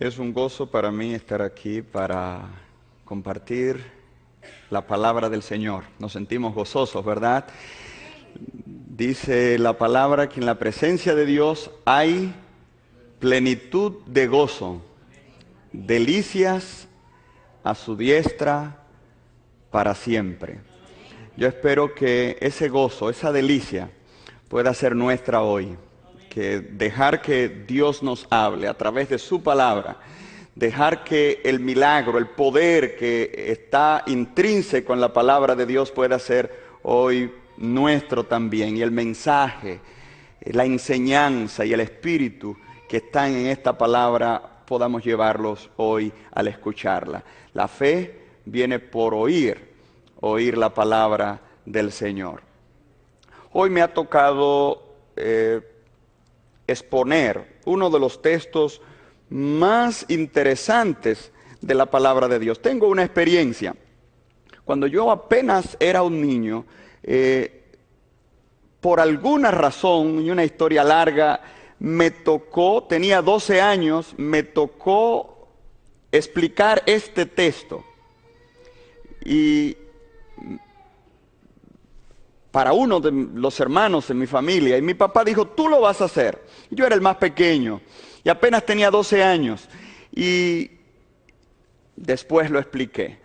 Es un gozo para mí estar aquí para compartir la palabra del Señor. Nos sentimos gozosos, ¿verdad? Dice la palabra que en la presencia de Dios hay plenitud de gozo, delicias a su diestra para siempre. Yo espero que ese gozo, esa delicia, pueda ser nuestra hoy. Que dejar que Dios nos hable a través de su palabra, dejar que el milagro, el poder que está intrínseco en la palabra de Dios pueda ser hoy nuestro también. Y el mensaje, la enseñanza y el espíritu que están en esta palabra podamos llevarlos hoy al escucharla. La fe viene por oír la palabra del Señor. Hoy me ha tocado exponer uno de los textos más interesantes de la palabra de Dios. Tengo una experiencia. Cuando yo apenas era un niño, por alguna razón, y una historia larga, me tocó, tenía 12 años, me tocó explicar este texto. Y para uno de los hermanos en mi familia, y mi papá dijo, tú lo vas a hacer. Yo era el más pequeño, y apenas tenía 12 años, y después lo expliqué.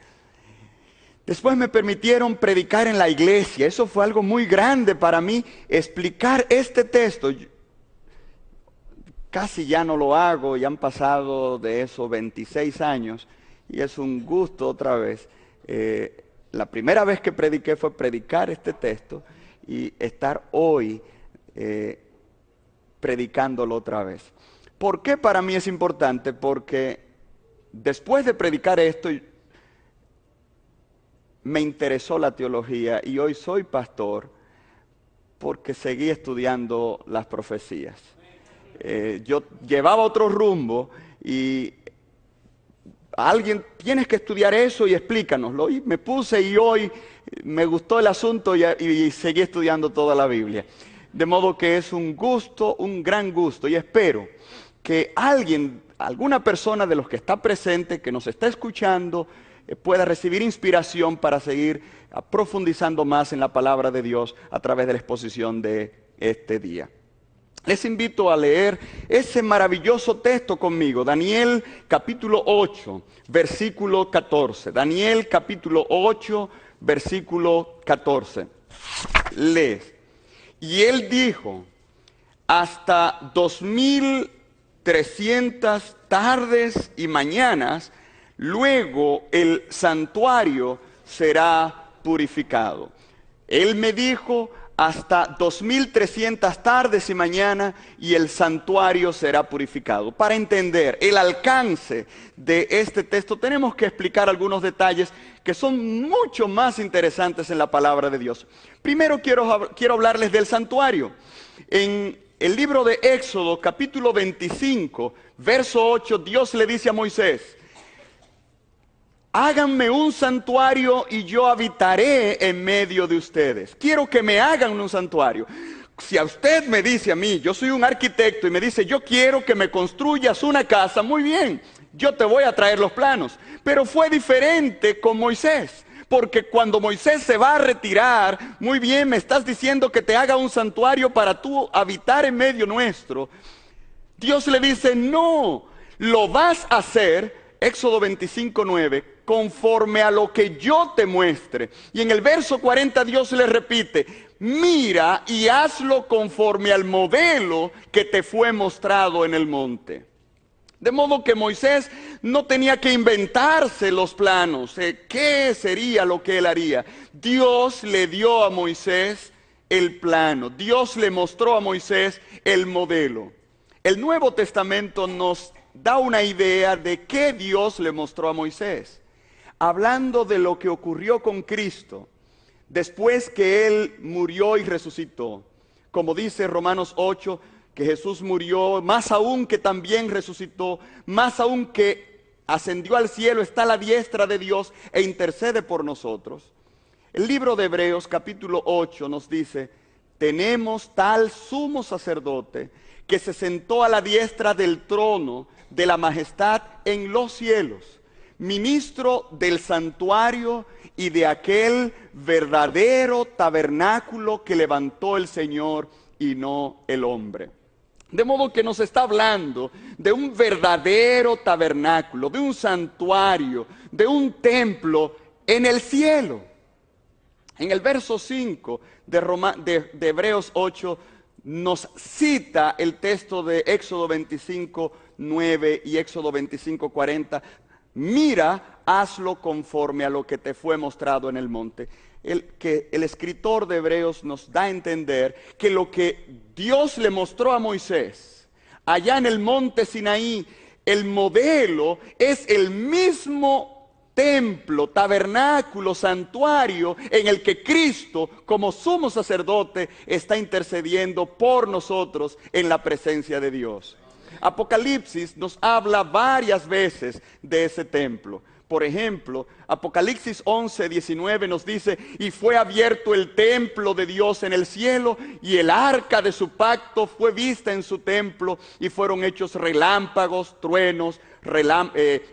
Después me permitieron predicar en la iglesia, eso fue algo muy grande para mí, explicar este texto. Casi ya no lo hago, ya han pasado de eso 26 años, y es un gusto otra vez. La primera vez que prediqué fue predicar este texto y estar hoy predicándolo otra vez. ¿Por qué para mí es importante? Porque después de predicar esto me interesó la teología y hoy soy pastor porque seguí estudiando las profecías. Yo llevaba otro rumbo y alguien, tienes que estudiar eso y explícanoslo. Y me puse y hoy me gustó el asunto y seguí estudiando toda la Biblia. De modo que es un gusto, un gran gusto. Y espero que alguna persona de los que está presente, que nos está escuchando, pueda recibir inspiración para seguir profundizando más en la palabra de Dios a través de la exposición de este día. Les invito a leer ese maravilloso texto conmigo, Daniel capítulo 8, versículo 14. Daniel capítulo 8, versículo 14. Lees. Y él dijo, hasta 2300 tardes y mañanas, luego el santuario será purificado. Él me dijo, hasta 2300 tardes y mañana y el santuario será purificado. Para entender el alcance de este texto tenemos que explicar algunos detalles que son mucho más interesantes en la palabra de Dios. Primero quiero hablarles del santuario. En el libro de Éxodo, capítulo 25, verso 8, Dios le dice a Moisés, háganme un santuario y yo habitaré en medio de ustedes. Quiero que me hagan un santuario. Si a usted me dice a mí, yo soy un arquitecto y me dice, yo quiero que me construyas una casa, muy bien, yo te voy a traer los planos. Pero fue diferente con Moisés, porque cuando Moisés se va a retirar, muy bien, me estás diciendo que te haga un santuario para tú habitar en medio nuestro. Dios le dice, no, lo vas a hacer, Éxodo 25, 9, conforme a lo que yo te muestre. Y en el verso 40 Dios le repite, mira y hazlo conforme al modelo que te fue mostrado en el monte. De modo que Moisés no tenía que inventarse los planos. ¿Qué sería lo que él haría? Dios le dio a Moisés el plano. Dios le mostró a Moisés el modelo. El Nuevo Testamento nos da una idea de qué Dios le mostró a Moisés. Hablando de lo que ocurrió con Cristo, después que Él murió y resucitó. Como dice Romanos 8, que Jesús murió, más aún que también resucitó, más aún que ascendió al cielo, está a la diestra de Dios e intercede por nosotros. El libro de Hebreos, capítulo 8, nos dice, tenemos tal sumo sacerdote que se sentó a la diestra del trono de la majestad en los cielos, ministro del santuario y de aquel verdadero tabernáculo que levantó el Señor y no el hombre. De modo que nos está hablando de un verdadero tabernáculo, de un santuario, de un templo en el cielo. En el verso 5 de Hebreos 8 nos cita el texto de Éxodo 25, 9 y Éxodo 25, 40. Mira, hazlo conforme a lo que te fue mostrado en el monte. El escritor de Hebreos nos da a entender que lo que Dios le mostró a Moisés allá en el monte Sinaí, el modelo es el mismo templo, tabernáculo, santuario en el que Cristo, como sumo sacerdote, está intercediendo por nosotros en la presencia de Dios. Apocalipsis nos habla varias veces de ese templo. Por ejemplo, Apocalipsis 11, 19 nos dice: y fue abierto el templo de Dios en el cielo, y el arca de su pacto fue vista en su templo, y fueron hechos relámpagos, truenos,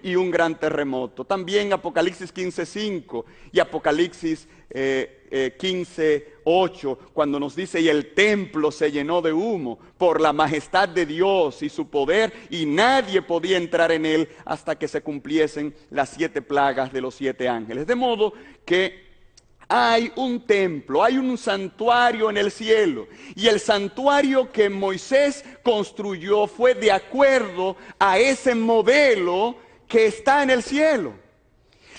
y un gran terremoto. También Apocalipsis 15, 5 y Apocalipsis 15, 8, cuando nos dice: y el templo se llenó de humo por la majestad de Dios y su poder, y nadie podía entrar en él hasta que se cumpliesen las 7 plagas de los 7 ángeles. De modo que hay un templo, hay un santuario en el cielo, y el santuario que Moisés construyó fue de acuerdo a ese modelo que está en el cielo.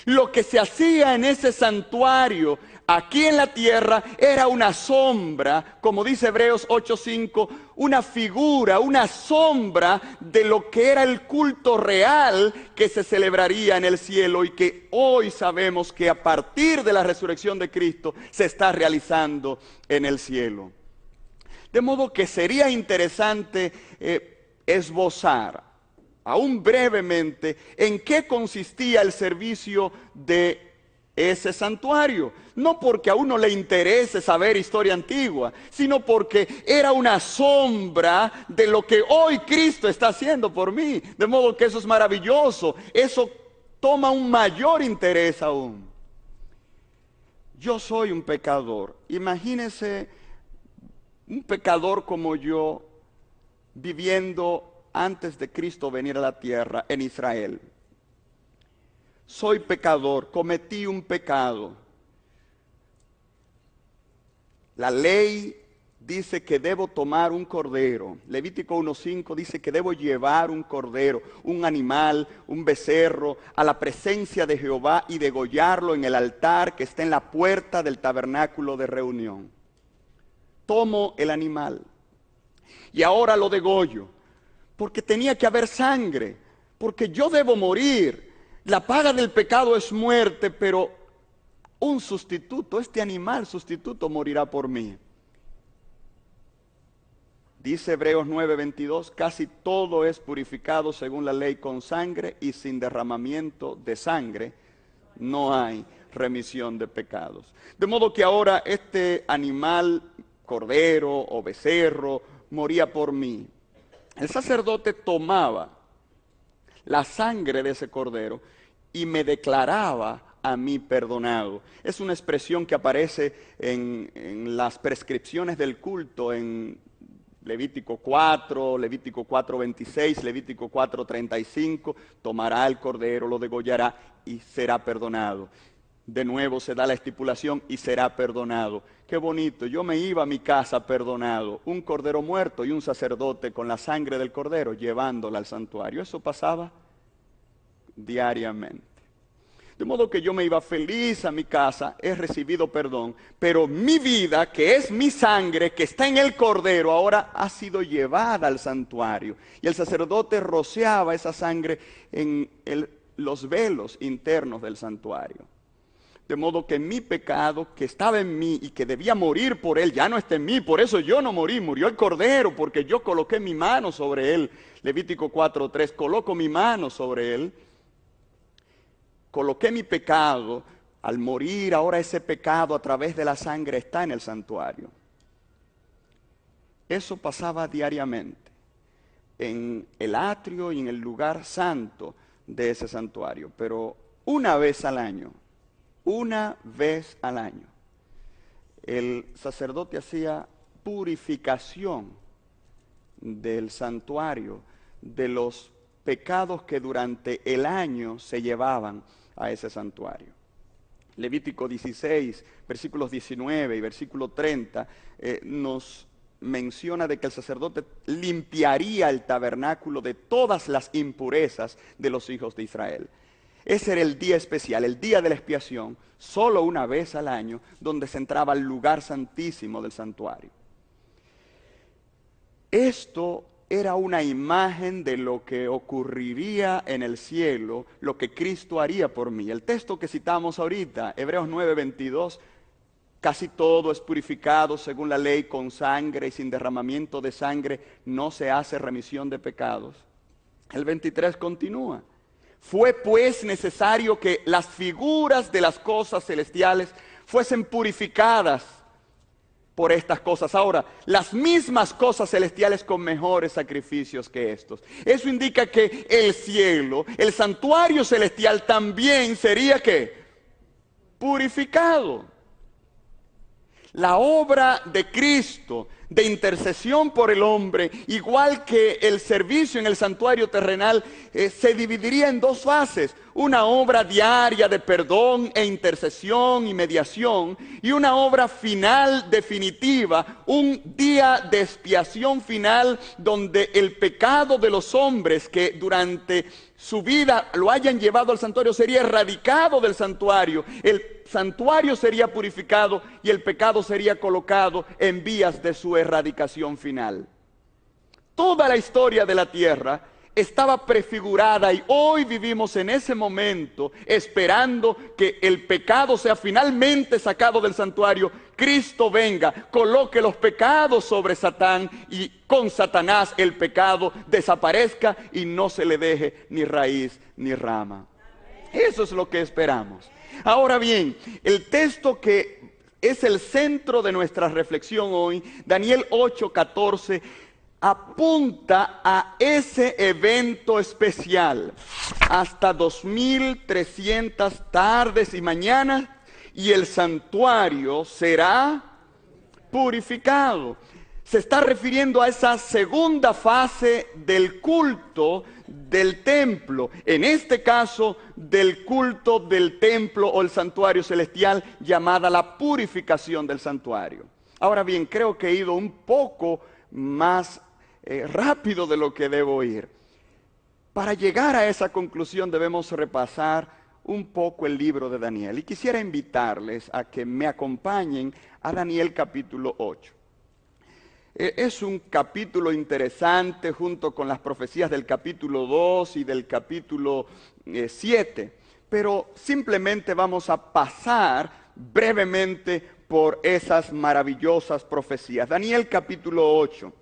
Lo que se hacía en ese santuario aquí en la tierra era una sombra, como dice Hebreos 8:5, una figura, una sombra de lo que era el culto real que se celebraría en el cielo, y que hoy sabemos que a partir de la resurrección de Cristo se está realizando en el cielo. De modo que sería interesante esbozar aún brevemente en qué consistía el servicio de ese santuario. No porque a uno le interese saber historia antigua, sino porque era una sombra de lo que hoy Cristo está haciendo por mí. De modo que eso es maravilloso. Eso toma un mayor interés aún. Yo soy un pecador. Imagínese un pecador como yo viviendo antes de Cristo venir a la tierra en Israel. Soy pecador, cometí un pecado. La ley dice que debo tomar un cordero. Levítico 1:5 dice que debo llevar un cordero, un animal, un becerro, a la presencia de Jehová y degollarlo en el altar que está en la puerta del tabernáculo de reunión. Tomo el animal y ahora lo degollo, porque tenía que haber sangre, porque yo debo morir. La paga del pecado es muerte, pero un sustituto, este animal sustituto morirá por mí. Dice Hebreos 9:22, casi todo es purificado según la ley con sangre, y sin derramamiento de sangre no hay remisión de pecados. De modo que ahora este animal, cordero o becerro, moría por mí. El sacerdote tomaba la sangre de ese cordero y me declaraba a mí perdonado. Es una expresión que aparece en las prescripciones del culto en Levítico 4, Levítico 4:26, Levítico 4:35. Tomará el cordero, lo degollará y será perdonado. De nuevo se da la estipulación: y será perdonado. Qué bonito, yo me iba a mi casa perdonado, un cordero muerto y un sacerdote con la sangre del cordero llevándola al santuario. Eso pasaba diariamente. De modo que yo me iba feliz a mi casa, he recibido perdón, pero mi vida, que es mi sangre, que está en el cordero, ahora ha sido llevada al santuario. Y el sacerdote rociaba esa sangre en los velos internos del santuario. De modo que mi pecado, que estaba en mí y que debía morir por él, ya no está en mí. Por eso yo no morí, murió el cordero, porque yo coloqué mi mano sobre él. Levítico 4:3, coloco mi mano sobre él. Coloqué mi pecado. Al morir, ahora ese pecado a través de la sangre está en el santuario. Eso pasaba diariamente. en el atrio y en el lugar santo de ese santuario. Pero una vez al año, el sacerdote hacía purificación del santuario, de los pecados que durante el año se llevaban a ese santuario. Levítico 16, versículos 19 y versículo 30 nos menciona de que el sacerdote limpiaría el tabernáculo de todas las impurezas de los hijos de Israel. Ese era el día especial, el día de la expiación, solo una vez al año, donde se entraba al lugar santísimo del santuario. Esto era una imagen de lo que ocurriría en el cielo, lo que Cristo haría por mí. El texto que citamos ahorita, Hebreos 9:22, casi todo es purificado según la ley con sangre, y sin derramamiento de sangre no se hace remisión de pecados. El 23 continúa. Fue pues necesario que las figuras de las cosas celestiales fuesen purificadas por estas cosas. Ahora, las mismas cosas celestiales con mejores sacrificios que estos. Eso indica que el cielo, el santuario celestial también sería ¿qué? Purificado. La obra de Cristo de intercesión por el hombre, igual que el servicio en el santuario terrenal, se dividiría en dos fases: una obra diaria de perdón e intercesión y mediación, y una obra final definitiva, un día de expiación final donde el pecado de los hombres que durante su vida lo hayan llevado al santuario sería erradicado del santuario, el santuario sería purificado y el pecado sería colocado en vías de su erradicación final. Toda la historia de la tierra estaba prefigurada y hoy vivimos en ese momento esperando que el pecado sea finalmente sacado del santuario, Cristo venga, coloque los pecados sobre Satán y con Satanás el pecado desaparezca y no se le deje ni raíz ni rama. Eso es lo que esperamos. Ahora bien, el texto que es el centro de nuestra reflexión hoy, Daniel 8:14, apunta a ese evento especial. Hasta 2300 tardes y mañanas y el santuario será purificado. Se está refiriendo a esa segunda fase del culto del templo, en este caso del culto del templo o el santuario celestial, llamada la purificación del santuario. Ahora bien, creo que he ido un poco más rápido de lo que debo ir. Para llegar a esa conclusión debemos repasar un poco el libro de Daniel, y quisiera invitarles a que me acompañen a Daniel capítulo 8. Es un capítulo interesante junto con las profecías del capítulo 2 y del capítulo 7, pero simplemente vamos a pasar brevemente por esas maravillosas profecías. Daniel capítulo 8.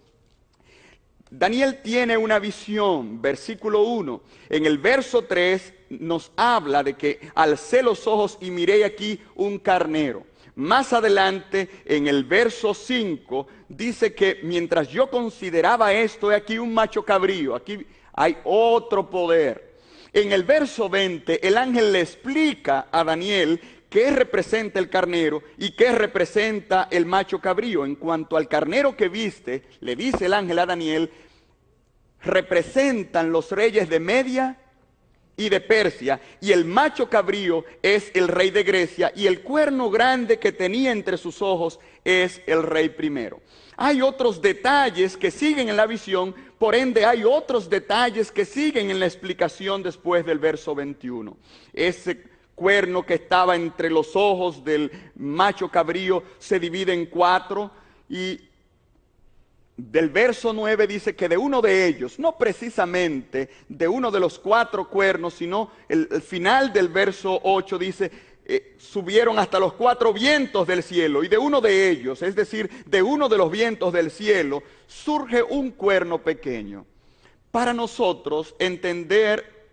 Daniel tiene una visión, versículo 1. En el verso 3 nos habla de que alcé los ojos y miré aquí un carnero. Más adelante, en el verso 5, dice que mientras yo consideraba esto, he aquí un macho cabrío, aquí hay otro poder. En el verso 20, el ángel le explica a Daniel qué representa el carnero y qué representa el macho cabrío. En cuanto al carnero que viste, le dice el ángel a Daniel, representan los reyes de Media y de Persia, y el macho cabrío es el rey de Grecia, y el cuerno grande que tenía entre sus ojos es el rey primero. Hay otros detalles que siguen en la visión, por ende hay otros detalles que siguen en la explicación después del verso 21. Ese cuerno que estaba entre los ojos del macho cabrío se divide en 4, y del verso 9 dice que de uno de ellos, no precisamente de uno de los 4 cuernos, sino el final del verso 8 dice, subieron hasta los 4 vientos del cielo, y de uno de ellos, es decir, de uno de los vientos del cielo, surge un cuerno pequeño. Para nosotros entender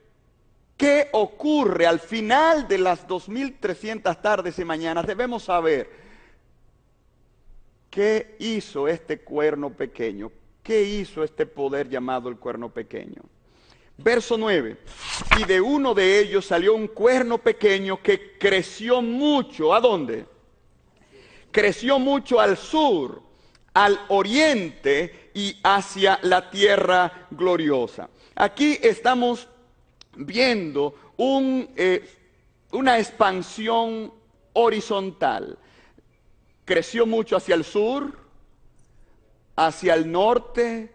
qué ocurre al final de las 2300 tardes y mañanas, debemos saber ¿qué hizo este cuerno pequeño? ¿qué hizo este poder llamado el cuerno pequeño? Verso 9, y de uno de ellos salió un cuerno pequeño que creció mucho. ¿A dónde? Creció mucho al sur, al oriente y hacia la tierra gloriosa. Aquí estamos viendo una expansión horizontal. Creció mucho hacia el sur, hacia el norte,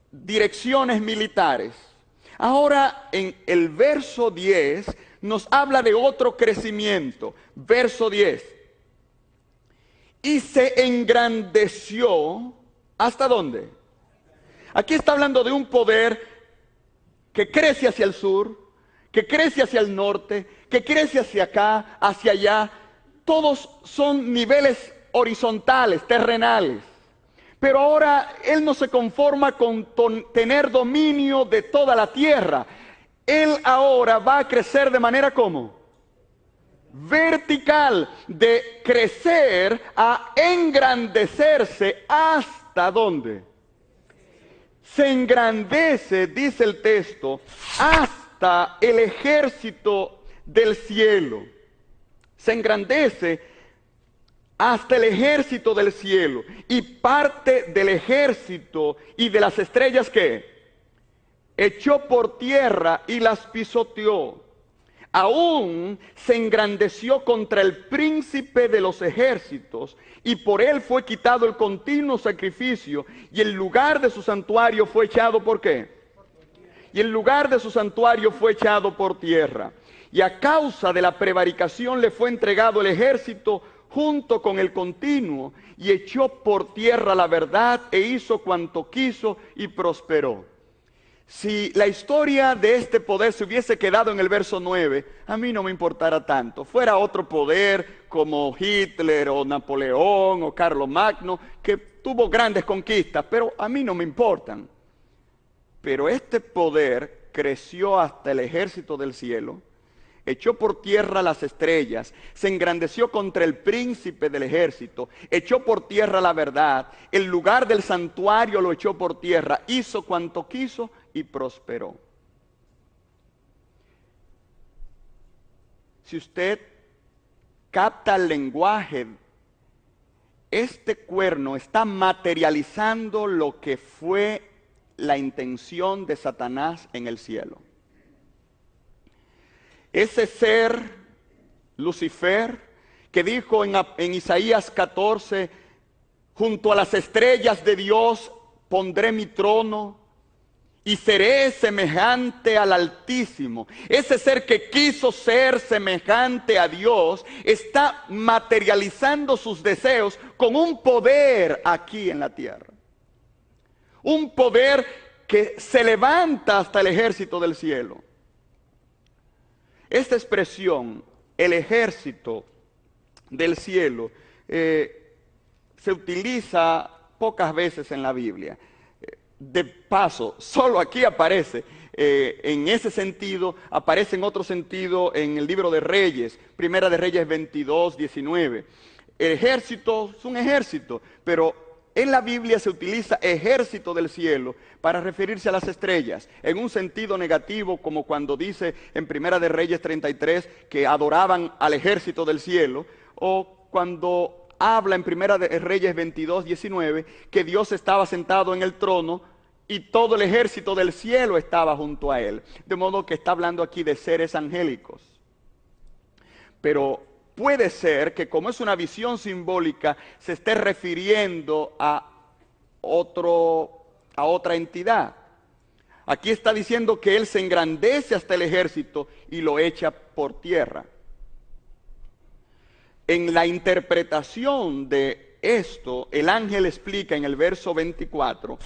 direcciones militares. Ahora en el verso 10 nos habla de otro crecimiento. Verso 10. Y se engrandeció, ¿hasta dónde? Aquí está hablando de un poder que crece hacia el sur, que crece hacia el norte, que crece hacia acá, hacia allá. Todos son niveles horizontales, terrenales. Pero ahora Él no se conforma con tener dominio de toda la tierra. Él ahora va a crecer de manera ¿cómo? Vertical, de crecer a engrandecerse. ¿Hasta dónde? Se engrandece, dice el texto, hasta el ejército del cielo. Se engrandece hasta el ejército del cielo, y parte del ejército y de las estrellas, ¿qué? Echó por tierra y las pisoteó. Aún se engrandeció contra el príncipe de los ejércitos, y por él fue quitado el continuo sacrificio, y el lugar de su santuario fue echado, ¿por qué? Y el lugar de su santuario fue echado por tierra. Y a causa de la prevaricación le fue entregado el ejército junto con el continuo, y echó por tierra la verdad e hizo cuanto quiso y prosperó. Si la historia de este poder se hubiese quedado en el verso 9, a mí no me importara tanto. Fuera otro poder como Hitler o Napoleón o Carlomagno, que tuvo grandes conquistas, pero a mí no me importan. Pero este poder creció hasta el ejército del cielo, echó por tierra las estrellas, se engrandeció contra el príncipe del ejército, echó por tierra la verdad, el lugar del santuario lo echó por tierra, hizo cuanto quiso y prosperó. Si usted capta el lenguaje, este cuerno está materializando lo que fue la intención de Satanás en el cielo. Ese ser, Lucifer, que dijo en Isaías 14, junto a las estrellas de Dios pondré mi trono y seré semejante al Altísimo. Ese ser que quiso ser semejante a Dios está materializando sus deseos con un poder aquí en la tierra. Un poder que se levanta hasta el ejército del cielo. Esta expresión, el ejército del cielo, se utiliza pocas veces en la Biblia. De paso, solo aquí aparece en ese sentido, aparece en otro sentido en el libro de Reyes, Primera de Reyes 22, 19. El ejército es un ejército, pero en la Biblia se utiliza ejército del cielo para referirse a las estrellas, en un sentido negativo, como cuando dice en Primera de Reyes 33 que adoraban al ejército del cielo, o cuando habla en Primera de Reyes 22, 19, que Dios estaba sentado en el trono y todo el ejército del cielo estaba junto a él. De modo que está hablando aquí de seres angélicos. Pero puede ser que, como es una visión simbólica, se esté refiriendo a otra entidad. Aquí está diciendo que él se engrandece hasta el ejército y lo echa por tierra. En la interpretación de esto, el ángel explica en el verso 24,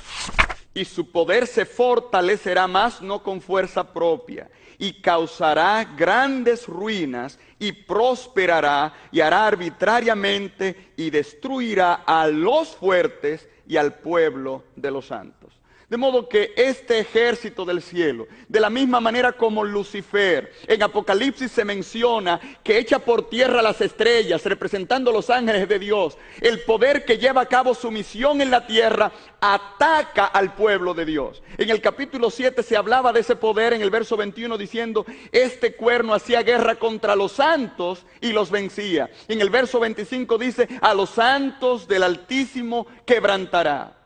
y su poder se fortalecerá más no con fuerza propia, y causará grandes ruinas, y prosperará, y hará arbitrariamente, y destruirá a los fuertes y al pueblo de los santos. De modo que este ejército del cielo, de la misma manera como Lucifer, en Apocalipsis se menciona que echa por tierra las estrellas, representando los ángeles de Dios, el poder que lleva a cabo su misión en la tierra, ataca al pueblo de Dios. En el capítulo 7 se hablaba de ese poder en el verso 21 diciendo, este cuerno hacía guerra contra los santos y los vencía. En el verso 25 dice, a los santos del Altísimo quebrantará.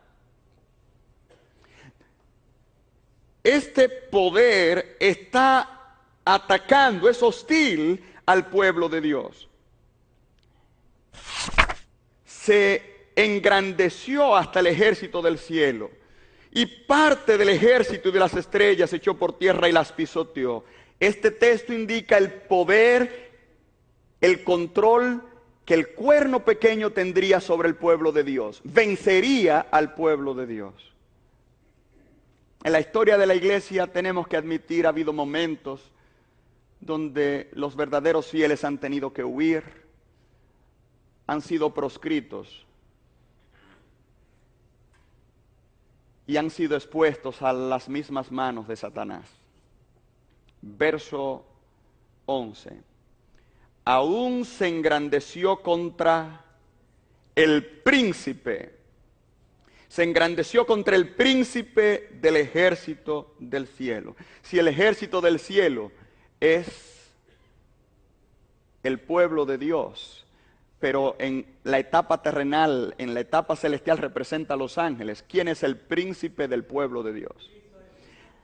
Este poder está atacando, es hostil al pueblo de Dios. Se engrandeció hasta el ejército del cielo y parte del ejército y de las estrellas se echó por tierra y las pisoteó. Este texto indica el poder, el control que el cuerno pequeño tendría sobre el pueblo de Dios. Vencería al pueblo de Dios. En la historia de la iglesia tenemos que admitir, ha habido momentos donde los verdaderos fieles han tenido que huir, han sido proscritos y han sido expuestos a las mismas manos de Satanás. Verso 11. Aún se engrandeció contra el príncipe. Se engrandeció contra el príncipe del ejército del cielo. Si el ejército del cielo es el pueblo de Dios, pero en la etapa terrenal, en la etapa celestial representa a los ángeles, ¿quién es el príncipe del pueblo de Dios?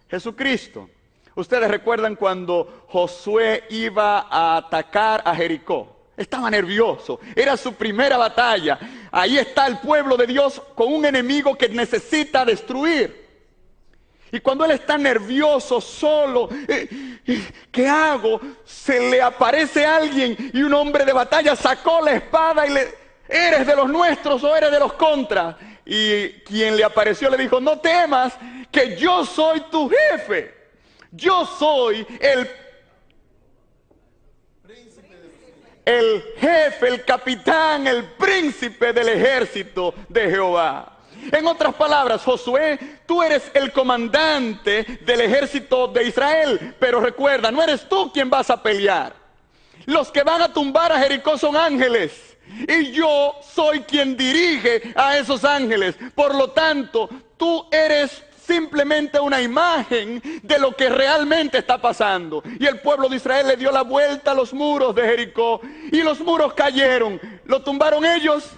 Jesucristo. Ustedes recuerdan cuando Josué iba a atacar a Jericó. Estaba nervioso, era su primera batalla. Ahí está el pueblo de Dios con un enemigo que necesita destruir. Y cuando él está nervioso, solo, ¿qué hago? Se le aparece alguien y un hombre de batalla sacó la espada y le, ¿eres de los nuestros o eres de los contras? Y quien le apareció le dijo, no temas, que yo soy tu jefe. Yo soy el jefe, el capitán, el príncipe del ejército de Jehová. En otras palabras, Josué, tú eres el comandante del ejército de Israel, pero recuerda, no eres tú quien vas a pelear. Los que van a tumbar a Jericó son ángeles, y yo soy quien dirige a esos ángeles. Por lo tanto, tú eres simplemente una imagen de lo que realmente está pasando. Y el pueblo de Israel le dio la vuelta a los muros de Jericó y los muros cayeron. ¿Lo tumbaron ellos?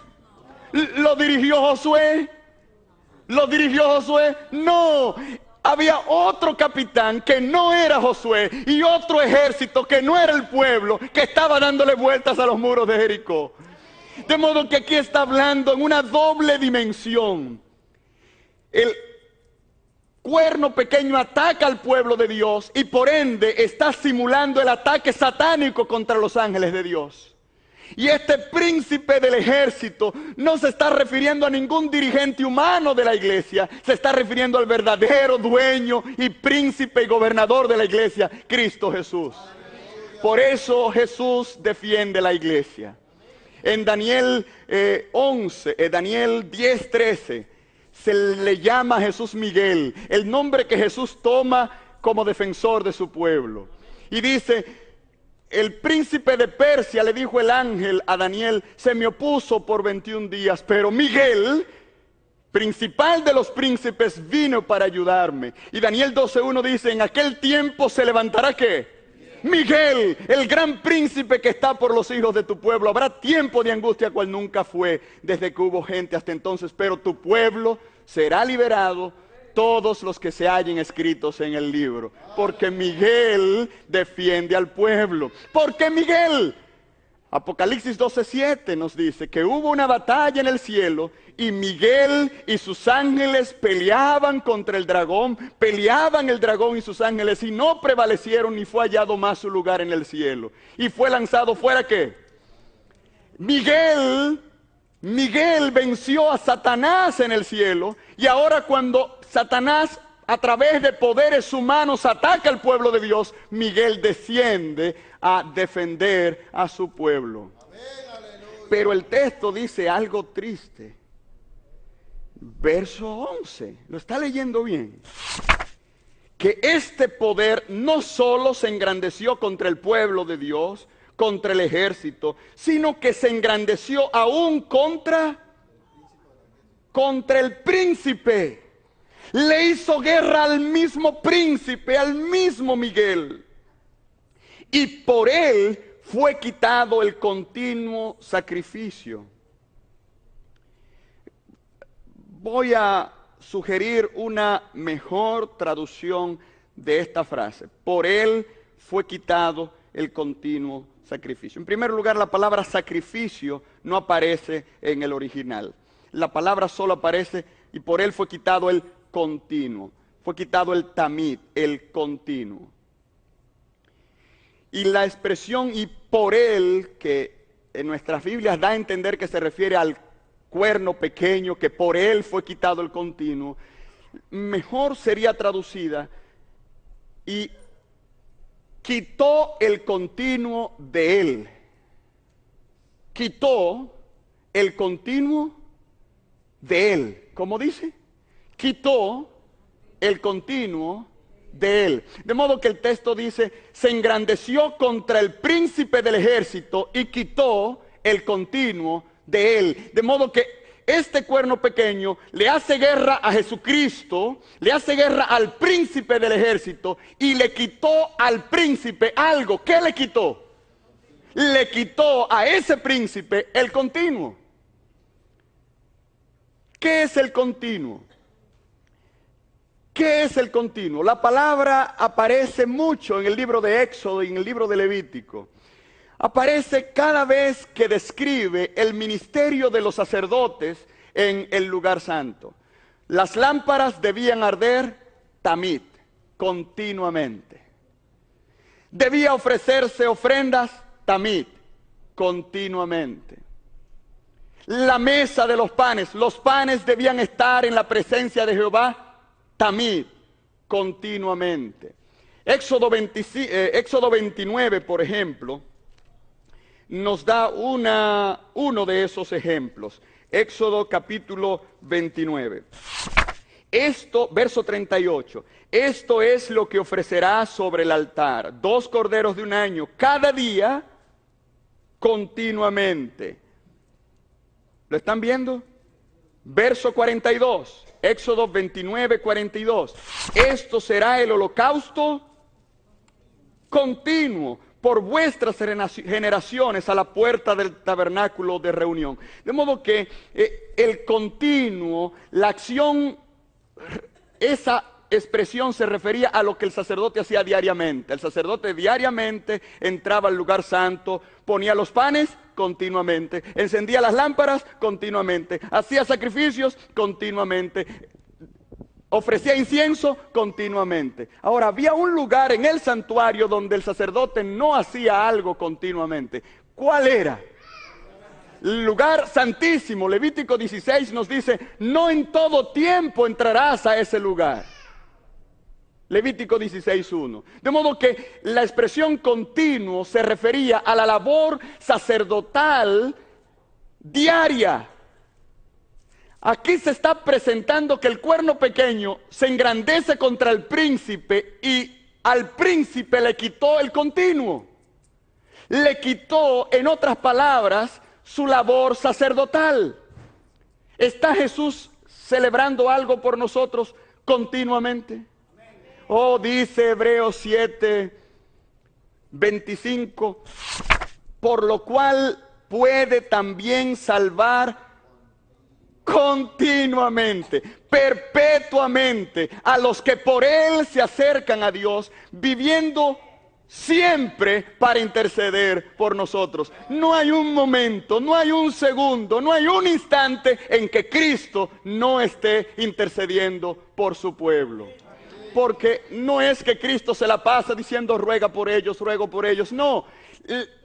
¿Lo dirigió Josué? ¿Lo dirigió Josué? No. Había otro capitán que no era Josué y otro ejército que no era el pueblo que estaba dándole vueltas a los muros de Jericó. De modo que aquí está hablando en una doble dimensión. El cuerno pequeño ataca al pueblo de Dios y por ende está simulando el ataque satánico contra los ángeles de Dios. Y este príncipe del ejército no se está refiriendo a ningún dirigente humano de la iglesia, se está refiriendo al verdadero dueño y príncipe y gobernador de la iglesia, Cristo Jesús. Por eso Jesús defiende la iglesia. En Daniel 10:13 se le llama a Jesús Miguel, el nombre que Jesús toma como defensor de su pueblo. Y dice, el príncipe de Persia, le dijo el ángel a Daniel, se me opuso por 21 días, pero Miguel, principal de los príncipes, vino para ayudarme. Y Daniel 12:1 dice, en aquel tiempo se levantará ¿qué? Miguel, el gran príncipe que está por los hijos de tu pueblo. Habrá tiempo de angustia cual nunca fue desde que hubo gente hasta entonces, pero tu pueblo será liberado, todos los que se hallen escritos en el libro. Porque Miguel defiende al pueblo. ¿Por qué Miguel? Apocalipsis 12:7 nos dice que hubo una batalla en el cielo y Miguel y sus ángeles peleaban contra el dragón, peleaban el dragón y sus ángeles y no prevalecieron ni fue hallado más su lugar en el cielo. Y fue lanzado fuera ¿qué? Miguel venció a Satanás en el cielo y ahora cuando Satanás a través de poderes humanos ataca al pueblo de Dios, Miguel desciende a defender a su pueblo. Pero el texto dice algo triste. verso 11, lo está leyendo bien, que este poder no solo se engrandeció contra el pueblo de Dios, contra el ejército, sino que se engrandeció aún contra el príncipe. Le hizo guerra al mismo príncipe, al mismo Miguel. Y por él fue quitado el continuo sacrificio. Voy a sugerir una mejor traducción de esta frase. Por él fue quitado el continuo sacrificio. En primer lugar, la palabra sacrificio no aparece en el original. La palabra solo aparece y por él fue quitado el continuo. Fue quitado el tamid, el continuo. Y la expresión y por él, que en nuestras Biblias da a entender que se refiere al cuerno pequeño, que por él fue quitado el continuo, mejor sería traducida y quitó el continuo de él. Quitó el continuo de él. ¿Cómo dice? Quitó el continuo de él. De modo que el texto dice, se engrandeció contra el príncipe del ejército y quitó el continuo de él. De modo que este cuerno pequeño le hace guerra a Jesucristo, le hace guerra al príncipe del ejército y le quitó al príncipe algo. ¿Qué le quitó? Le quitó a ese príncipe el continuo. ¿Qué es el continuo? ¿Qué es el continuo? La palabra aparece mucho en el libro de Éxodo y en el libro de Levítico. Aparece cada vez que describe el ministerio de los sacerdotes en el lugar santo. Las lámparas debían arder tamid, continuamente. Debía ofrecerse ofrendas tamid, continuamente. La mesa de los panes debían estar en la presencia de Jehová tamid, continuamente. Éxodo 29, por ejemplo, nos da uno de esos ejemplos. Éxodo capítulo 29. Esto, verso 38. Esto es lo que ofrecerás sobre el altar: 2 corderos de un año, cada día, continuamente. ¿Lo están viendo? Verso 42. Éxodo 29, 42. Esto será el holocausto continuo por vuestras generaciones a la puerta del tabernáculo de reunión. De modo que el continuo, la acción, esa expresión se refería a lo que el sacerdote hacía diariamente. El sacerdote diariamente entraba al lugar santo, ponía los panes continuamente, encendía las lámparas continuamente, hacía sacrificios continuamente, ofrecía incienso continuamente. Ahora, había un lugar en el santuario donde el sacerdote no hacía algo continuamente. ¿Cuál era? El lugar santísimo. Levítico 16 nos dice, no en todo tiempo entrarás a ese lugar. Levítico 16:1. De modo que la expresión continuo se refería a la labor sacerdotal diaria. Aquí se está presentando que el cuerno pequeño se engrandece contra el príncipe y al príncipe le quitó el continuo. Le quitó, en otras palabras, su labor sacerdotal. ¿Está Jesús celebrando algo por nosotros continuamente? Oh, dice Hebreos 7, 25, por lo cual puede también salvar continuamente, perpetuamente, a los que por él se acercan a Dios, viviendo siempre para interceder por nosotros. No hay un momento, no hay un segundo, no hay un instante en que Cristo no esté intercediendo por su pueblo. Porque no es que Cristo se la pasa diciendo ruega por ellos, ruego por ellos. No,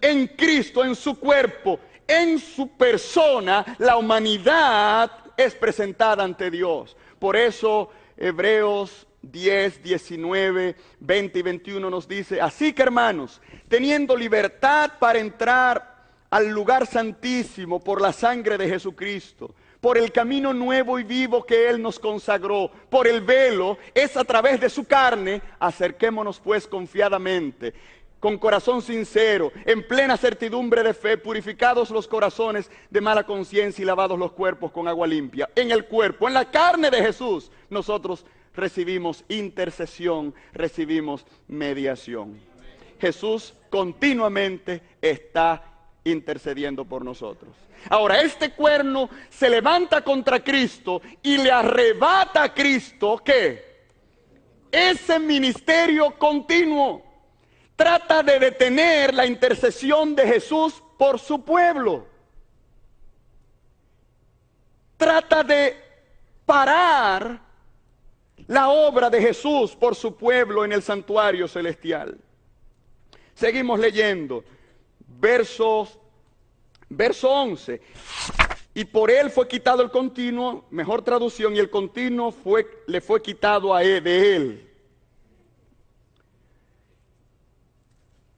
en Cristo, en su cuerpo, en su persona, la humanidad es presentada ante Dios. Por eso Hebreos 10, 19, 20 y 21 nos dice, así que hermanos, teniendo libertad para entrar al lugar santísimo por la sangre de Jesucristo, por el camino nuevo y vivo que Él nos consagró, por el velo, es a través de su carne. Acerquémonos pues confiadamente, con corazón sincero, en plena certidumbre de fe, purificados los corazones de mala conciencia y lavados los cuerpos con agua limpia. En el cuerpo, en la carne de Jesús, nosotros recibimos intercesión, recibimos mediación. Jesús continuamente está intercediendo por nosotros. Ahora, este cuerno se levanta contra Cristo y le arrebata a Cristo, ¿qué? Ese ministerio continuo. Trata de detener la intercesión de Jesús por su pueblo. Trata de parar la obra de Jesús por su pueblo en el santuario celestial. Seguimos leyendo. Verso 11. Y por él fue quitado el continuo, mejor traducción, y el continuo le fue quitado a él, de él.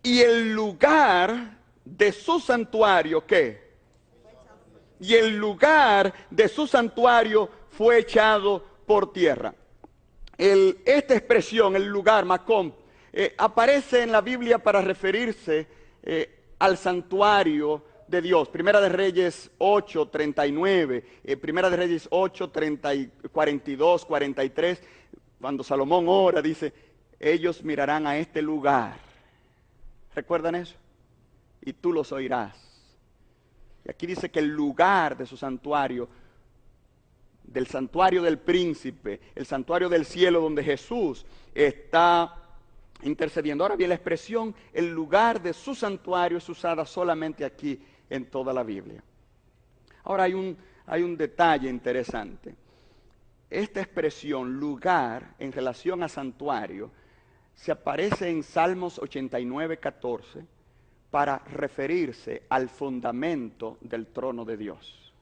Y el lugar de su santuario, ¿qué? Y el lugar de su santuario fue echado por tierra. Esta expresión, el lugar, Macom, aparece en la Biblia para referirse al santuario de Dios. Primera de Reyes 8, 39, Primera de Reyes 8, 42, 43, cuando Salomón ora, dice, ellos mirarán a este lugar. ¿Recuerdan eso? Y tú los oirás. Y aquí dice que el lugar de su santuario, del santuario del príncipe, el santuario del cielo donde Jesús está intercediendo. Ahora bien, la expresión, el lugar de su santuario, es usada solamente aquí en toda la Biblia. Ahora hay un detalle interesante. Esta expresión, lugar, en relación a santuario, se aparece en Salmos 89, 14, para referirse al fundamento del trono de Dios,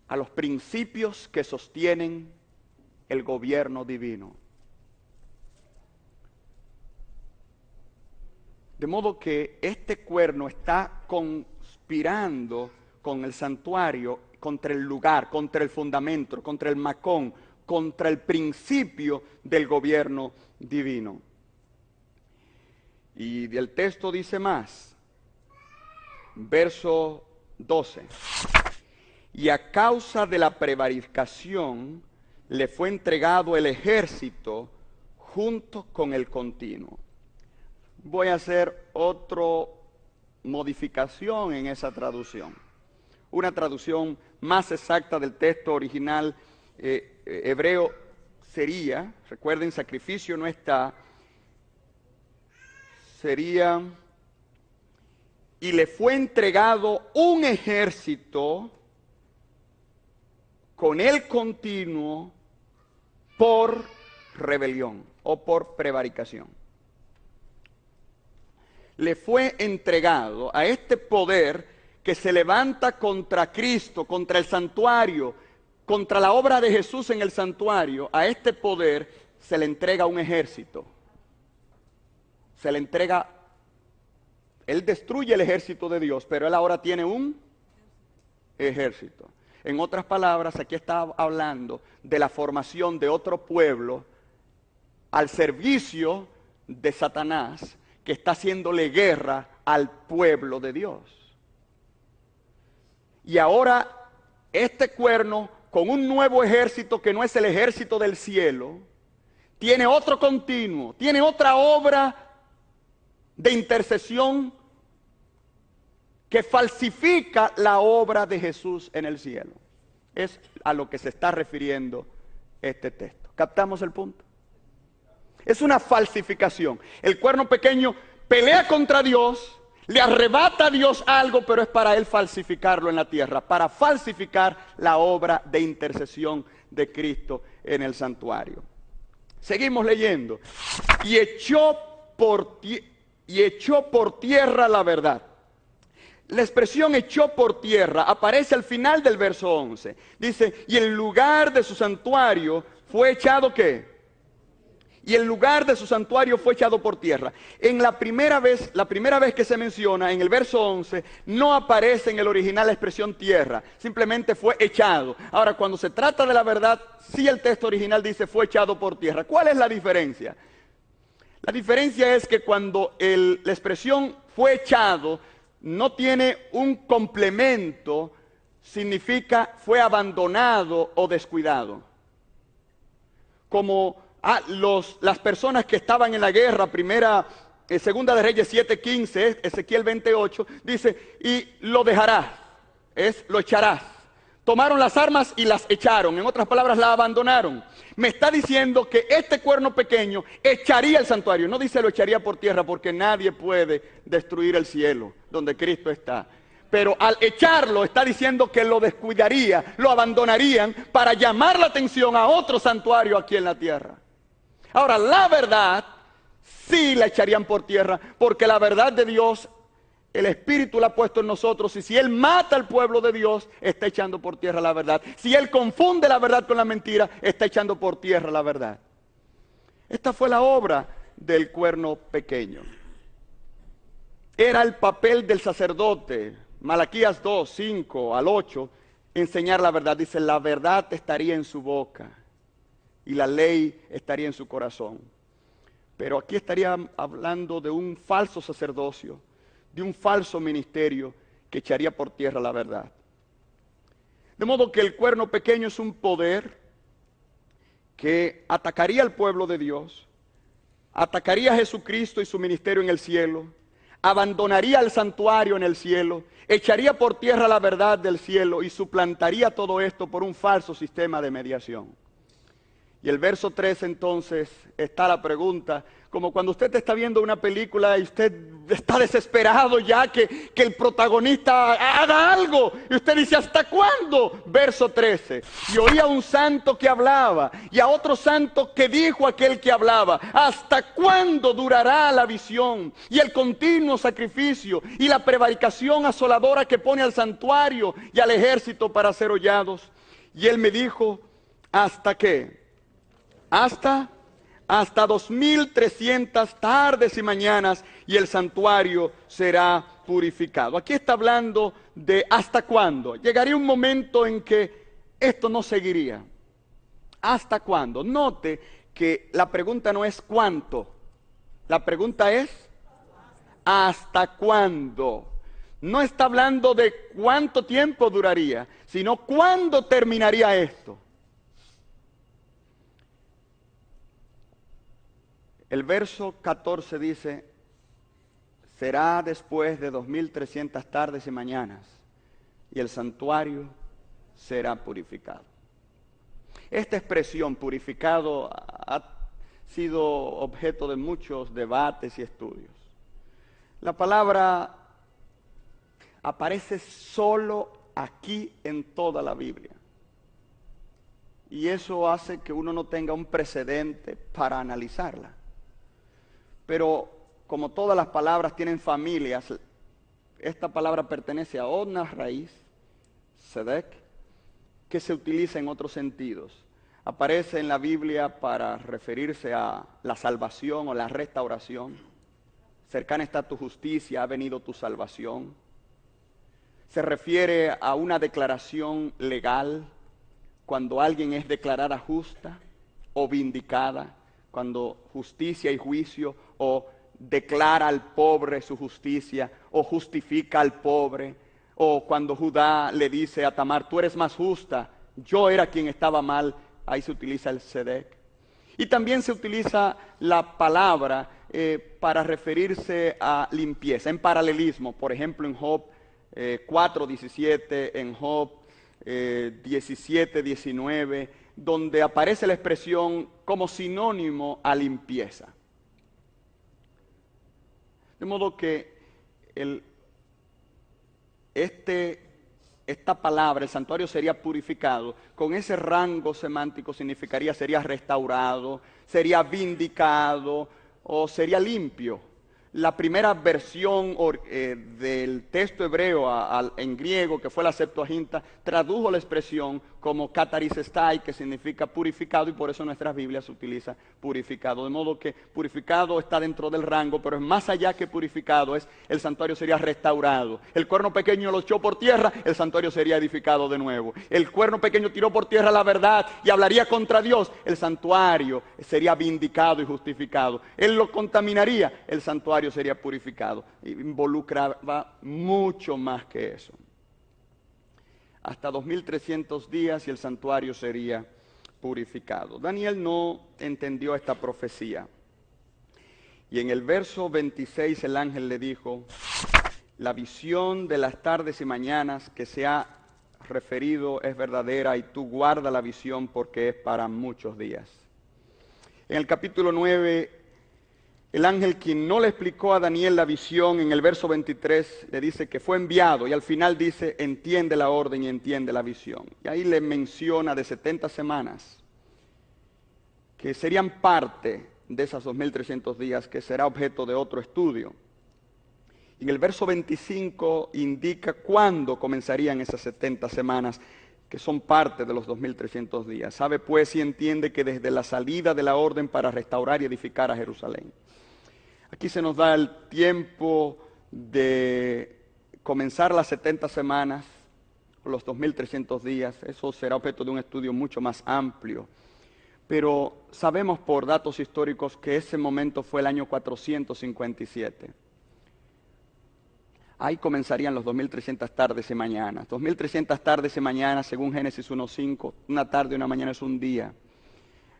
a los principios que sostienen el gobierno divino. De modo que este cuerno está conspirando con el santuario contra el lugar, contra el fundamento, contra el macón, contra el principio del gobierno divino. Y el texto dice más, verso 12. Y a causa de la prevaricación le fue entregado el ejército junto con el continuo. Voy a hacer otra modificación en esa traducción. Una traducción más exacta del texto original hebreo sería, recuerden, sacrificio no está, sería, y le fue entregado un ejército con el continuo por rebelión o por prevaricación. Le fue entregado a este poder que se levanta contra Cristo, contra el santuario, contra la obra de Jesús en el santuario. A este poder se le entrega un ejército. Se le entrega, él destruye el ejército de Dios, pero él ahora tiene un ejército. En otras palabras, aquí está hablando de la formación de otro pueblo al servicio de Satanás, que está haciéndole guerra al pueblo de Dios. Y ahora este cuerno, con un nuevo ejército que no es el ejército del cielo, tiene otro continuo, tiene otra obra de intercesión que falsifica la obra de Jesús en el cielo. Es a lo que se está refiriendo este texto. ¿Captamos el punto? Es una falsificación. El cuerno pequeño pelea contra Dios, le arrebata a Dios algo, pero es para él falsificarlo en la tierra, para falsificar la obra de intercesión de Cristo en el santuario. Seguimos leyendo. Y echó por tierra la verdad. La expresión echó por tierra aparece al final del verso 11. Dice, y el lugar de su santuario fue echado ¿qué? y el lugar de su santuario fue echado por tierra. En la primera vez que se menciona, en el verso 11, no aparece en el original la expresión tierra, simplemente fue echado. Ahora, cuando se trata de la verdad, sí el texto original dice fue echado por tierra. ¿Cuál es la diferencia? La diferencia es que cuando la expresión fue echado no tiene un complemento, significa fue abandonado o descuidado. Como las personas que estaban en la guerra, segunda de Reyes 7:15, Ezequiel 28, dice, y lo dejarás, lo echarás. Tomaron las armas y las echaron, en otras palabras, la abandonaron. Me está diciendo que este cuerno pequeño echaría el santuario, no dice lo echaría por tierra, porque nadie puede destruir el cielo, donde Cristo está. Pero al echarlo está diciendo que lo descuidaría, lo abandonarían para llamar la atención a otro santuario aquí en la tierra. Ahora, la verdad sí la echarían por tierra, porque la verdad de Dios, el Espíritu la ha puesto en nosotros, y si Él mata al pueblo de Dios, está echando por tierra la verdad. Si Él confunde la verdad con la mentira, está echando por tierra la verdad. Esta fue la obra del cuerno pequeño. Era el papel del sacerdote. Malaquías 2, 5 al 8, enseñar la verdad. Dice, la verdad estaría en su boca y la ley estaría en su corazón. Pero aquí estaría hablando de un falso sacerdocio, de un falso ministerio que echaría por tierra la verdad. De modo que el cuerno pequeño es un poder que atacaría al pueblo de Dios, atacaría a Jesucristo y su ministerio en el cielo, abandonaría el santuario en el cielo, echaría por tierra la verdad del cielo y suplantaría todo esto por un falso sistema de mediación. Y el verso 3 entonces está la pregunta, como cuando usted está viendo una película y usted está desesperado ya que el protagonista haga algo. Y usted dice, ¿hasta cuándo? Verso 13. Y oía a un santo que hablaba y a otro santo que dijo aquel que hablaba, ¿hasta cuándo durará la visión y el continuo sacrificio y la prevaricación asoladora que pone al santuario y al ejército para ser hollados? Y él me dijo, ¿hasta qué? Hasta 2300 tardes y mañanas y el santuario será purificado. Aquí está hablando de hasta cuándo. Llegaría un momento en que esto no seguiría. ¿Hasta cuándo? Note que la pregunta no es cuánto. La pregunta es ¿hasta cuándo? No está hablando de cuánto tiempo duraría, sino cuándo terminaría esto. El verso 14 dice, será después de 2300 tardes y mañanas, y el santuario será purificado. Esta expresión, purificado, ha sido objeto de muchos debates y estudios. La palabra aparece solo aquí en toda la Biblia. Y eso hace que uno no tenga un precedente para analizarla. Pero como todas las palabras tienen familias, esta palabra pertenece a una raíz, Sedek, que se utiliza en otros sentidos. Aparece en la Biblia para referirse a la salvación o la restauración. Cercana está tu justicia, ha venido tu salvación. Se refiere a una declaración legal, cuando alguien es declarada justa o vindicada, cuando justicia y juicio o declara al pobre su justicia o justifica al pobre, o cuando Judá le dice a Tamar, tú eres más justa, yo era quien estaba mal, ahí se utiliza el Sedek. Y también se utiliza la palabra para referirse a limpieza, en paralelismo, por ejemplo en Job 4:17, en Job 17:19, donde aparece la expresión como sinónimo a limpieza. De modo que esta palabra, el santuario sería purificado, con ese rango semántico sería restaurado, sería vindicado o sería limpio. la primera versión del texto hebreo en griego, que fue la Septuaginta, tradujo la expresión como katarisestai, que significa purificado, y por eso en nuestras Biblias se utiliza purificado. De modo que purificado está dentro del rango, pero es más allá que purificado, el santuario sería restaurado. El cuerno pequeño lo echó por tierra, el santuario sería edificado de nuevo. El cuerno pequeño tiró por tierra la verdad y hablaría contra Dios, el santuario sería vindicado y justificado. Él lo contaminaría, el santuario sería purificado. Involucraba mucho más que eso. Hasta 2300 días y el santuario sería purificado. Daniel no entendió esta profecía. Y en el verso 26 el ángel le dijo: la visión de las tardes y mañanas que se ha referido es verdadera, y tú guarda la visión porque es para muchos días. En el capítulo 9, el ángel, quien no le explicó a Daniel la visión, en el verso 23 le dice que fue enviado, y al final dice: entiende la orden y entiende la visión. Y ahí le menciona de 70 semanas que serían parte de esas 2300 días, que será objeto de otro estudio. Y en el verso 25 indica cuándo comenzarían esas 70 semanas, que son parte de los 2300 días. Sabe pues y entiende que desde la salida de la orden para restaurar y edificar a Jerusalén. Aquí se nos da el tiempo de comenzar las 70 semanas, los 2300 días. Eso será objeto de un estudio mucho más amplio. Pero sabemos por datos históricos que ese momento fue el año 457. Ahí comenzarían los 2300 tardes y mañanas. 2300 tardes y mañanas, según Génesis 1:5, una tarde y una mañana es un día.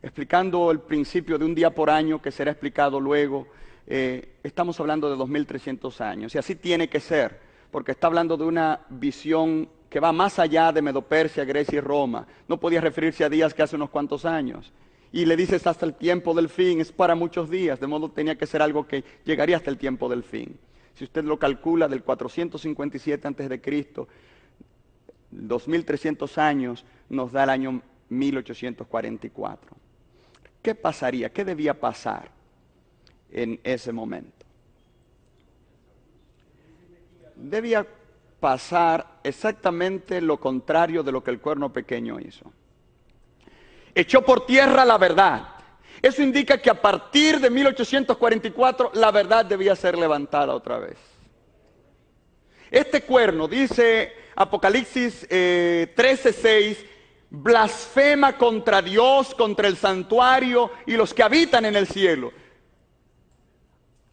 Explicando el principio de un día por año, que será explicado luego, estamos hablando de 2300 años. Y así tiene que ser, porque está hablando de una visión que va más allá de Medo-Persia, Grecia y Roma. No podía referirse a días que hace unos cuantos años. Y le dices hasta el tiempo del fin, es para muchos días, de modo tenía que ser algo que llegaría hasta el tiempo del fin. Si usted lo calcula, del 457 a.C., 2300 años nos da el año 1844. ¿Qué pasaría? ¿Qué debía pasar en ese momento? Debía pasar exactamente lo contrario de lo que el cuerno pequeño hizo. Echó por tierra la verdad. Eso indica que a partir de 1844 la verdad debía ser levantada otra vez. Este cuerno, dice Apocalipsis 13:6, blasfema contra Dios, contra el santuario y los que habitan en el cielo.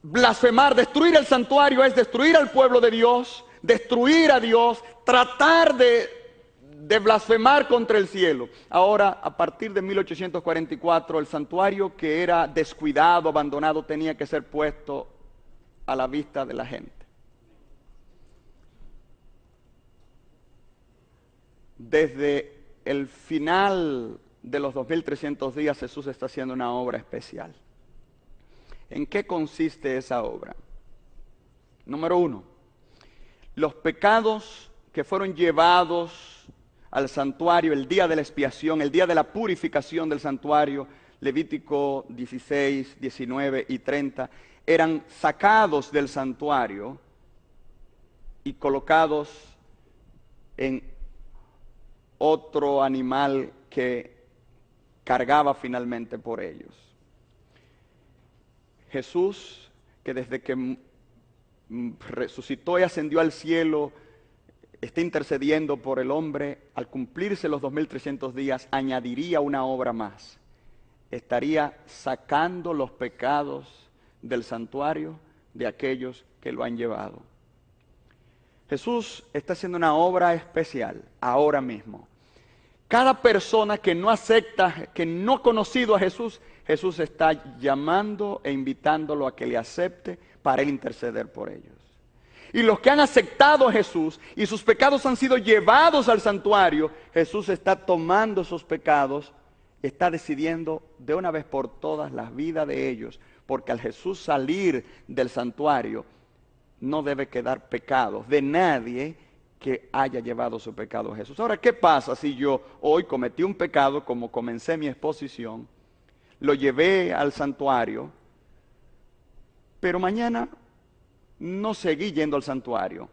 Blasfemar, destruir el santuario es destruir al pueblo de Dios, destruir a Dios, tratar de blasfemar contra el cielo. Ahora, a partir de 1844, el santuario que era descuidado, abandonado, tenía que ser puesto a la vista de la gente. Desde el final de los 2300 días, Jesús está haciendo una obra especial. ¿En qué consiste esa obra? Número 1, los pecados que fueron llevados al santuario el día de la expiación, el día de la purificación del santuario, Levítico 16, 19 y 30, eran sacados del santuario y colocados en otro animal que cargaba finalmente por ellos. Jesús, que desde que resucitó y ascendió al cielo, está intercediendo por el hombre, al cumplirse los 2300 días, añadiría una obra más. Estaría sacando los pecados del santuario de aquellos que lo han llevado. Jesús está haciendo una obra especial ahora mismo. Cada persona que no acepta, que no ha conocido a Jesús, Jesús está llamando e invitándolo a que le acepte para interceder por ellos. Y los que han aceptado a Jesús y sus pecados han sido llevados al santuario, Jesús está tomando esos pecados, está decidiendo de una vez por todas la vida de ellos, porque al Jesús salir del santuario no debe quedar pecados de nadie que haya llevado su pecado a Jesús. Ahora, ¿qué pasa si yo hoy cometí un pecado, como comencé mi exposición, lo llevé al santuario, pero mañana no seguí yendo al santuario.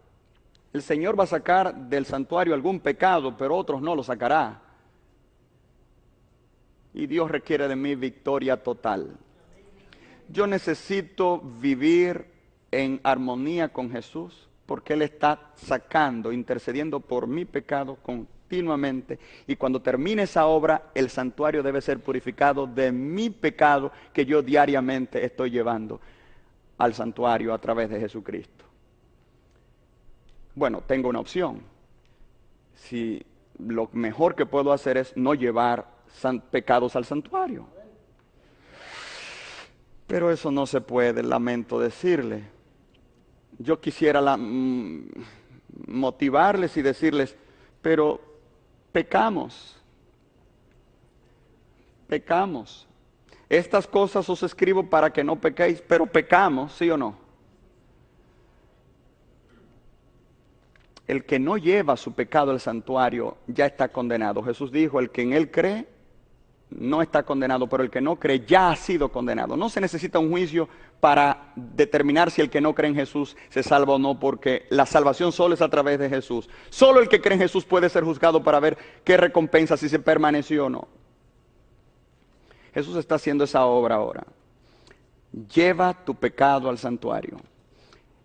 El Señor va a sacar del santuario algún pecado, pero otros no lo sacará. Y Dios requiere de mí victoria total. Yo necesito vivir en armonía con Jesús, porque Él está sacando, intercediendo por mi pecado continuamente. Y cuando termine esa obra, el santuario debe ser purificado de mi pecado que yo diariamente estoy llevando al santuario a través de Jesucristo. Bueno, tengo una opción. Si lo mejor que puedo hacer es no llevar pecados al santuario. Pero eso no se puede, lamento decirle. Yo quisiera motivarles y decirles, pero pecamos. Pecamos. Estas cosas os escribo para que no pequéis, pero pecamos, ¿sí o no? El que no lleva su pecado al santuario ya está condenado. Jesús dijo, el que en Él cree no está condenado, pero el que no cree ya ha sido condenado. No se necesita un juicio para determinar si el que no cree en Jesús se salva o no, porque la salvación solo es a través de Jesús. Solo el que cree en Jesús puede ser juzgado para ver qué recompensa, si se permaneció o no. Jesús está haciendo esa obra ahora. Lleva tu pecado al santuario.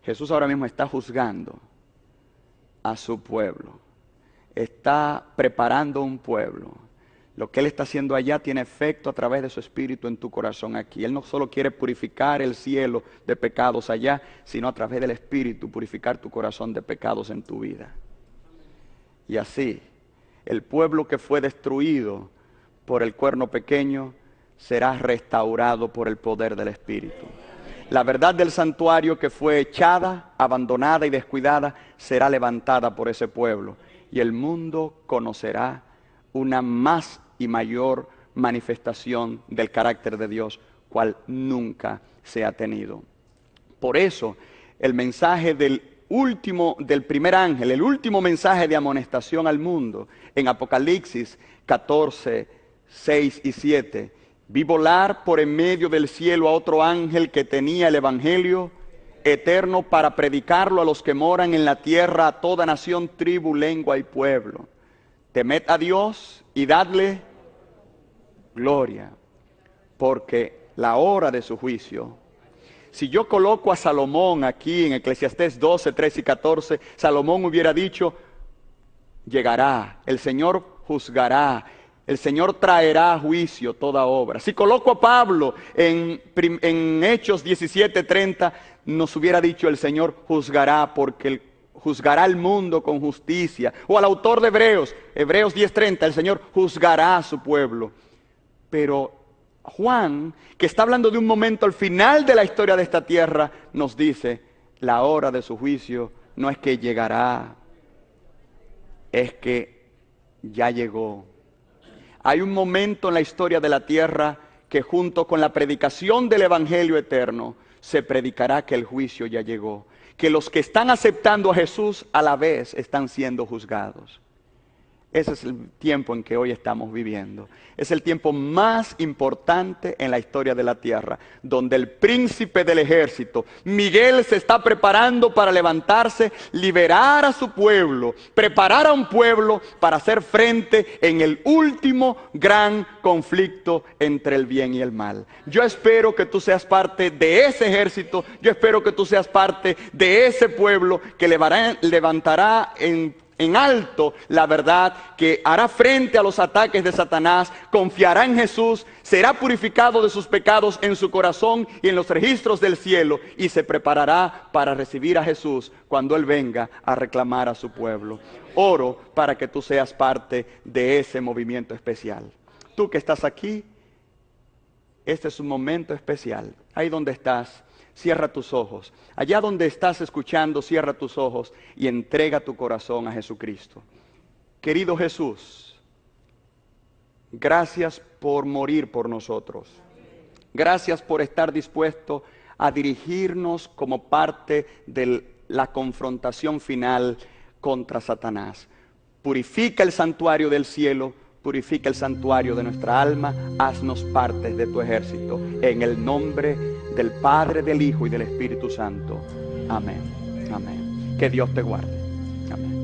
Jesús ahora mismo está juzgando a su pueblo. Está preparando un pueblo. Lo que Él está haciendo allá tiene efecto a través de su Espíritu en tu corazón aquí. Él no solo quiere purificar el cielo de pecados allá, sino a través del Espíritu purificar tu corazón de pecados en tu vida. Y así, el pueblo que fue destruido por el cuerno pequeño será restaurado por el poder del Espíritu. La verdad del santuario que fue echada, abandonada y descuidada será levantada por ese pueblo. Y el mundo conocerá una más y mayor manifestación del carácter de Dios, cual nunca se ha tenido. Por eso, el mensaje del primer ángel, el último mensaje de amonestación al mundo, en Apocalipsis 14, 6 y 7, vi volar por en medio del cielo a otro ángel que tenía el evangelio eterno para predicarlo a los que moran en la tierra, a toda nación, tribu, lengua y pueblo. Temed a Dios y dadle gloria, porque la hora de su juicio. Si yo coloco a Salomón aquí en Eclesiastés 12, 13 y 14, Salomón hubiera dicho, llegará, el Señor juzgará, el Señor traerá a juicio toda obra. Si coloco a Pablo en Hechos 17, 30, nos hubiera dicho, el Señor juzgará porque juzgará al mundo con justicia. O al autor de Hebreos 10:30, el Señor juzgará a su pueblo. Pero Juan, que está hablando de un momento al final de la historia de esta tierra, nos dice, la hora de su juicio no es que llegará, es que ya llegó. Hay un momento en la historia de la tierra que junto con la predicación del Evangelio eterno, se predicará que el juicio ya llegó. Que los que están aceptando a Jesús a la vez están siendo juzgados. Ese es el tiempo en que hoy estamos viviendo. Es el tiempo más importante en la historia de la tierra, donde el príncipe del ejército, Miguel, se está preparando para levantarse, liberar a su pueblo, preparar a un pueblo para hacer frente en el último gran conflicto entre el bien y el mal. Yo espero que tú seas parte de ese ejército, yo espero que tú seas parte de ese pueblo que levantará en alto la verdad, que hará frente a los ataques de Satanás, confiará en Jesús, será purificado de sus pecados en su corazón y en los registros del cielo, y se preparará para recibir a Jesús cuando Él venga a reclamar a su pueblo. Oro para que tú seas parte de ese movimiento especial. Tú que estás aquí, este es un momento especial. Ahí donde estás, cierra tus ojos. Allá donde estás escuchando, cierra tus ojos y entrega tu corazón a Jesucristo. Querido Jesús, gracias por morir por nosotros. Gracias por estar dispuesto a dirigirnos como parte de la confrontación final contra Satanás. Purifica el santuario del cielo, purifica el santuario de nuestra alma, haznos partes de tu ejército. En el nombre del Padre, del Hijo y del Espíritu Santo. Amén. Amén. Que Dios te guarde. Amén.